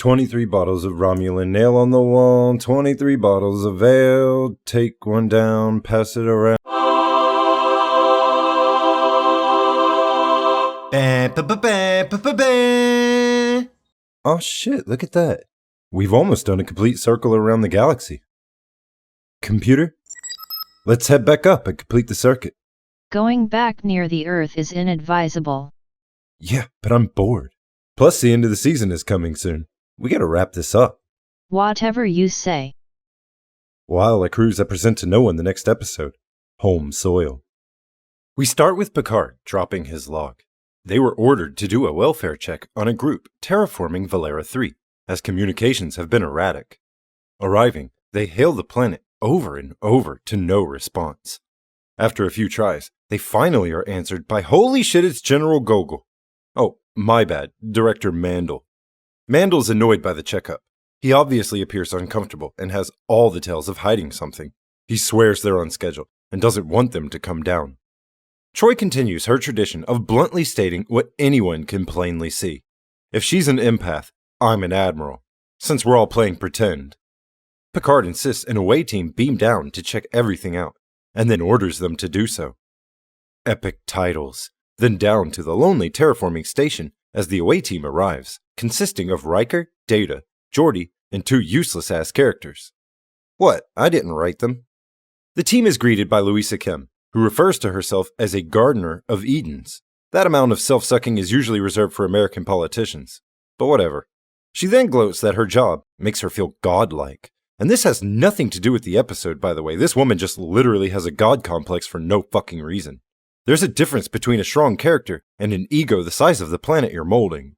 23 bottles of Romulan nail on the wall, 23 bottles of ale, take one down, pass it around. Oh shit, look at that. We've almost done a complete circle around the galaxy. Computer, let's head back up and complete the circuit. Going back near the Earth is inadvisable. Yeah, but I'm bored. Plus the end of the season is coming soon. We gotta wrap this up. Whatever you say. While I cruise, I present to no one the next episode, Home Soil. We start with Picard dropping his log. They were ordered to do a welfare check on a group terraforming Valera 3, as communications have been erratic. Arriving, they hail the planet over and over to no response. After a few tries, they finally are answered by holy shit, it's General Gogol. Oh, my bad, Director Mandel. Mandel's annoyed by the checkup. He obviously appears uncomfortable and has all the tales of hiding something. He swears they're on schedule and doesn't want them to come down. Troi continues her tradition of bluntly stating what anyone can plainly see. If she's an empath, I'm an admiral, since we're all playing pretend. Picard insists an away team beam down to check everything out, and then orders them to do so. Epic titles, then down to the lonely terraforming station as the away team arrives, consisting of Riker, Data, Geordi, and 2 useless-ass characters. What? I didn't write them. The team is greeted by Louisa Kim, who refers to herself as a gardener of Edens. That amount of self-sucking is usually reserved for American politicians. But whatever. She then gloats that her job makes her feel godlike. And this has nothing to do with the episode, by the way. This woman just literally has a god complex for no fucking reason. There's a difference between a strong character and an ego the size of the planet you're molding.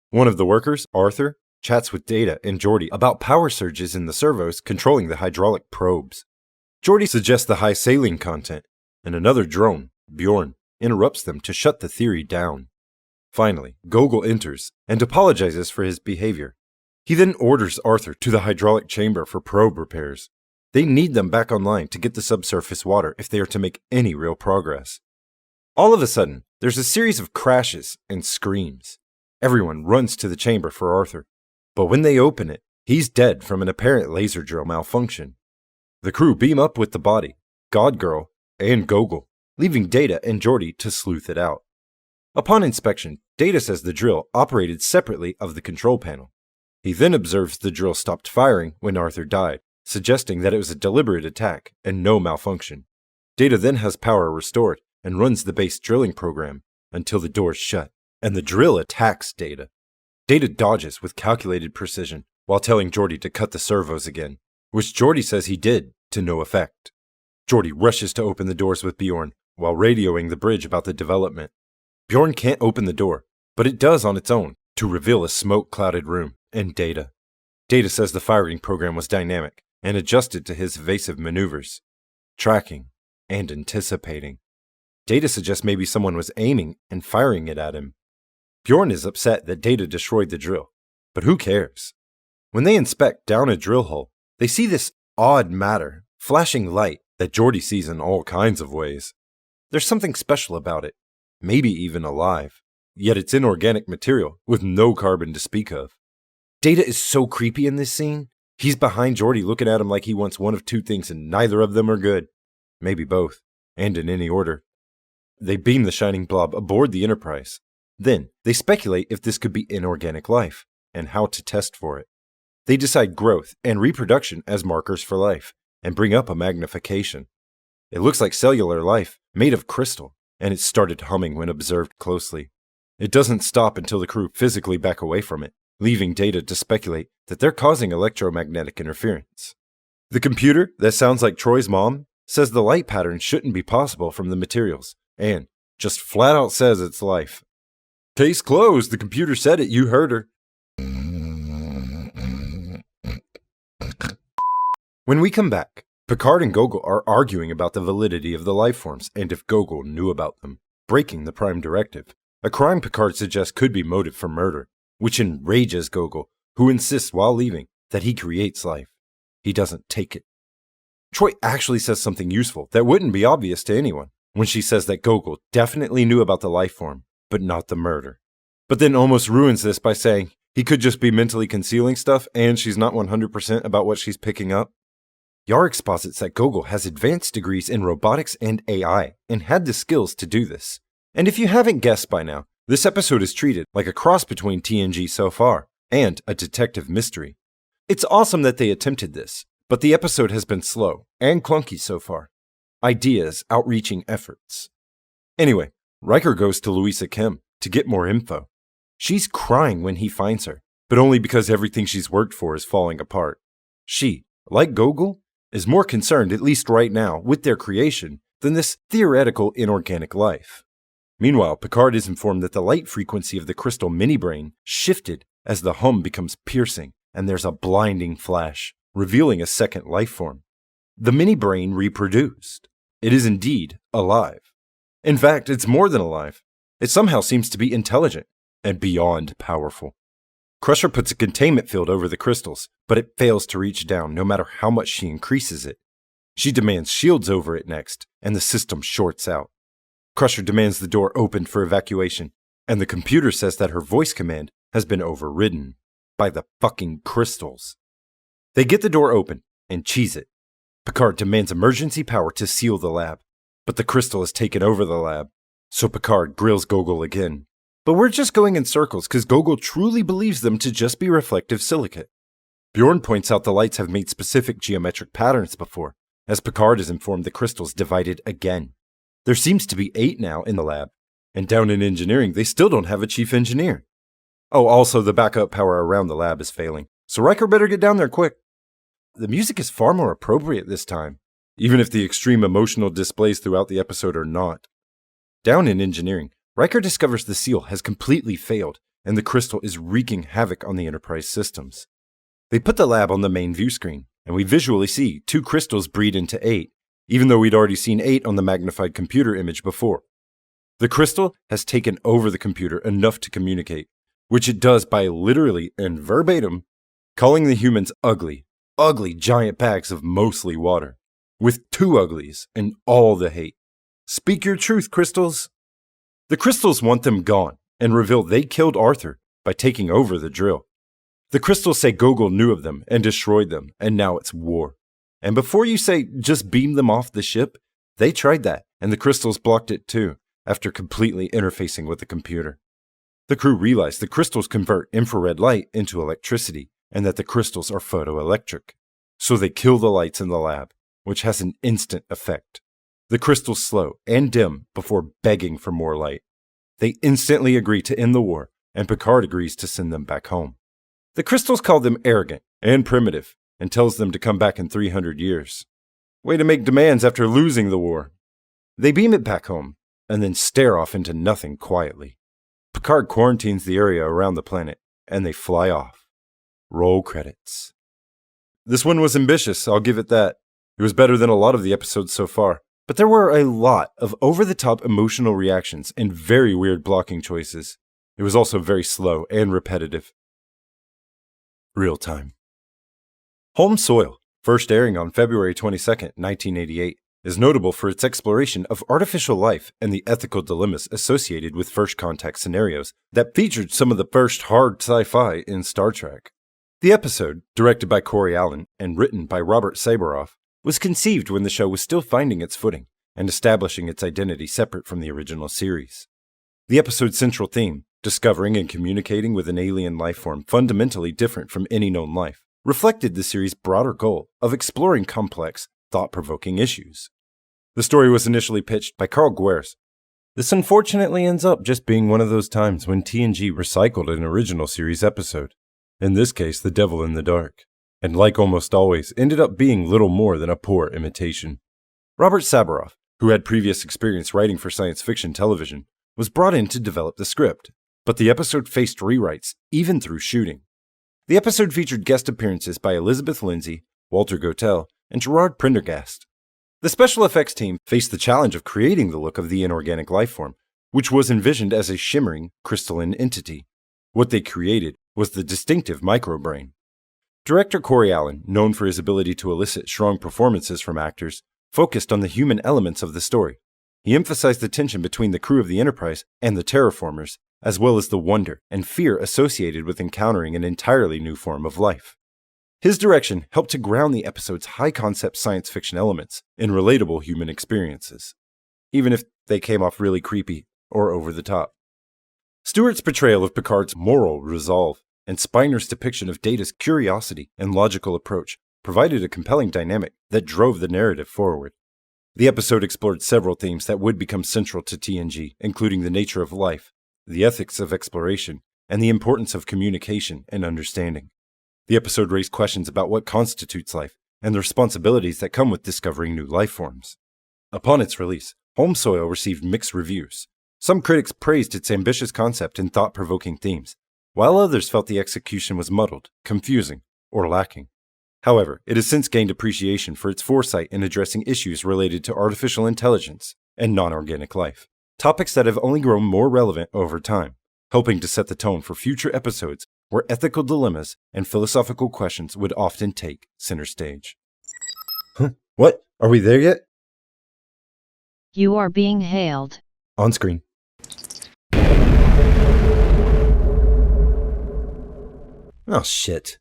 One of the workers, Arthur, chats with Data and Geordi about power surges in the servos controlling the hydraulic probes. Geordi suggests the high saline content, and another drone, Bjorn, interrupts them to shut the theory down. Finally, Gogol enters and apologizes for his behavior. He then orders Arthur to the hydraulic chamber for probe repairs. They need them back online to get the subsurface water if they are to make any real progress. All of a sudden, there's a series of crashes and screams. Everyone runs to the chamber for Arthur, but when they open it, he's dead from an apparent laser drill malfunction. The crew beam up with the body, God Girl, and Gogol, leaving Data and Geordi to sleuth it out. Upon inspection, Data says the drill operated separately of the control panel. He then observes the drill stopped firing when Arthur died, suggesting that it was a deliberate attack and no malfunction. Data then has power restored and runs the base drilling program until the doors shut, and the drill attacks Data. Data dodges with calculated precision while telling Geordi to cut the servos again, which Geordi says he did to no effect. Geordi rushes to open the doors with Bjorn while radioing the bridge about the development. Bjorn can't open the door, but it does on its own to reveal a smoke-clouded room and Data. Data says the firing program was dynamic and adjusted to his evasive maneuvers, tracking and anticipating. Data suggests maybe someone was aiming and firing it at him. Bjorn is upset that Data destroyed the drill, but who cares? When they inspect down a drill hole, they see this odd matter, flashing light that Geordi sees in all kinds of ways. There's something special about it, maybe even alive, yet it's inorganic material with no carbon to speak of. Data is so creepy in this scene. He's behind Geordi looking at him like he wants one of 2 things and neither of them are good. Maybe both, and in any order. They beam the shining blob aboard the Enterprise. Then, they speculate if this could be inorganic life, and how to test for it. They decide growth and reproduction as markers for life, and bring up a magnification. It looks like cellular life, made of crystal, and it started humming when observed closely. It doesn't stop until the crew physically back away from it, leaving Data to speculate that they're causing electromagnetic interference. The computer, that sounds like Troy's mom, says the light pattern shouldn't be possible from the materials, and just flat out says it's life. Case closed, the computer said it, you heard her. When we come back, Picard and Gogol are arguing about the validity of the life forms and if Gogol knew about them, breaking the Prime Directive, a crime Picard suggests could be motive for murder, which enrages Gogol, who insists while leaving that he creates life. He doesn't take it. Troi actually says something useful that wouldn't be obvious to anyone when she says that Gogol definitely knew about the life form, but not the murder. But then almost ruins this by saying He could just be mentally concealing stuff, and she's not 100% about what she's picking up. Yar exposits that Gogol has advanced degrees in robotics and AI, and had the skills to do this. And if you haven't guessed by now, this episode is treated like a cross between TNG so far, and a detective mystery. It's awesome that they attempted this, but the episode has been slow and clunky so far. Ideas outreaching efforts. Anyway, Riker goes to Louisa Kim to get more info. She's crying when he finds her, but only because everything she's worked for is falling apart. She, like Gogol, is more concerned, at least right now, with their creation than this theoretical inorganic life. Meanwhile, Picard is informed that the light frequency of the crystal mini-brain shifted as the hum becomes piercing, and there's a blinding flash, revealing a second life form. The mini-brain reproduced. It is indeed alive. In fact, it's more than alive. It somehow seems to be intelligent and beyond powerful. Crusher puts a containment field over the crystals, but it fails to reach down no matter how much she increases it. She demands shields over it next, and the system shorts out. Crusher demands the door opened for evacuation, and the computer says that her voice command has been overridden by the fucking crystals. They get the door open and cheese it. Picard demands emergency power to seal the lab, but the crystal has taken over the lab, so Picard grills Gogol again. But we're just going in circles because Gogol truly believes them to just be reflective silicate. Bjorn points out the lights have made specific geometric patterns before, as Picard is informed the crystals divided again. There seems to be 8 now in the lab, and down in engineering they still don't have a chief engineer. Oh, also the backup power around the lab is failing, so Riker better get down there quick. The music is far more appropriate this time, even if the extreme emotional displays throughout the episode are not. Down in engineering, Riker discovers the seal has completely failed, and the crystal is wreaking havoc on the Enterprise systems. They put the lab on the main view screen, and we visually see 2 crystals breed into 8, even though we'd already seen 8 on the magnified computer image before. The crystal has taken over the computer enough to communicate, which it does by literally and verbatim calling the humans ugly giant bags of mostly water, with 2 uglies and all the hate. Speak your truth, crystals! The crystals want them gone, and reveal they killed Arthur by taking over the drill. The crystals say Gogol knew of them and destroyed them, and now it's war. And before you say, just beam them off the ship, they tried that, and the crystals blocked it too, after completely interfacing with the computer. The crew realized the crystals convert infrared light into electricity, and that the crystals are photoelectric. So they kill the lights in the lab, which has an instant effect. The crystals slow and dim before begging for more light. They instantly agree to end the war, and Picard agrees to send them back home. The crystals call them arrogant and primitive, and tells them to come back in 300 years. Way to make demands after losing the war. They beam it back home, and then stare off into nothing quietly. Picard quarantines the area around the planet, and they fly off. Roll credits. This one was ambitious, I'll give it that. It was better than a lot of the episodes so far. But there were a lot of over-the-top emotional reactions and very weird blocking choices. It was also very slow and repetitive. Real time. Home Soil, first airing on February 22, 1988, is notable for its exploration of artificial life and the ethical dilemmas associated with first contact scenarios that featured some of the first hard sci-fi in Star Trek. The episode, directed by Corey Allen and written by Robert Sabaroff, was conceived when the show was still finding its footing and establishing its identity separate from the original series. The episode's central theme, discovering and communicating with an alien life form fundamentally different from any known life, reflected the series' broader goal of exploring complex, thought-provoking issues. The story was initially pitched by Carl Guers. This unfortunately ends up just being one of those times when TNG recycled an original series episode, in this case The Devil in the Dark, and like almost always, ended up being little more than a poor imitation. Robert Sabaroff, who had previous experience writing for science fiction television, was brought in to develop the script, but the episode faced rewrites even through shooting. The episode featured guest appearances by Elizabeth Lindsay, Walter Gotell, and Gerard Prendergast. The special effects team faced the challenge of creating the look of the inorganic life form, which was envisioned as a shimmering, crystalline entity. What they created was the distinctive microbrain. Director Corey Allen, known for his ability to elicit strong performances from actors, focused on the human elements of the story. He emphasized the tension between the crew of the Enterprise and the terraformers, as well as the wonder and fear associated with encountering an entirely new form of life. His direction helped to ground the episode's high-concept science fiction elements in relatable human experiences, even if they came off really creepy or over the top. Stewart's portrayal of Picard's moral resolve and Spiner's depiction of Data's curiosity and logical approach provided a compelling dynamic that drove the narrative forward. The episode explored several themes that would become central to TNG, including the nature of life, the ethics of exploration, and the importance of communication and understanding. The episode raised questions about what constitutes life and the responsibilities that come with discovering new life forms. Upon its release, Home Soil received mixed reviews. Some critics praised its ambitious concept and thought-provoking themes, while others felt the execution was muddled, confusing, or lacking. However, it has since gained appreciation for its foresight in addressing issues related to artificial intelligence and non-organic life, topics that have only grown more relevant over time, helping to set the tone for future episodes where ethical dilemmas and philosophical questions would often take center stage. What? Are we there yet? You are being hailed. On screen. Oh shit.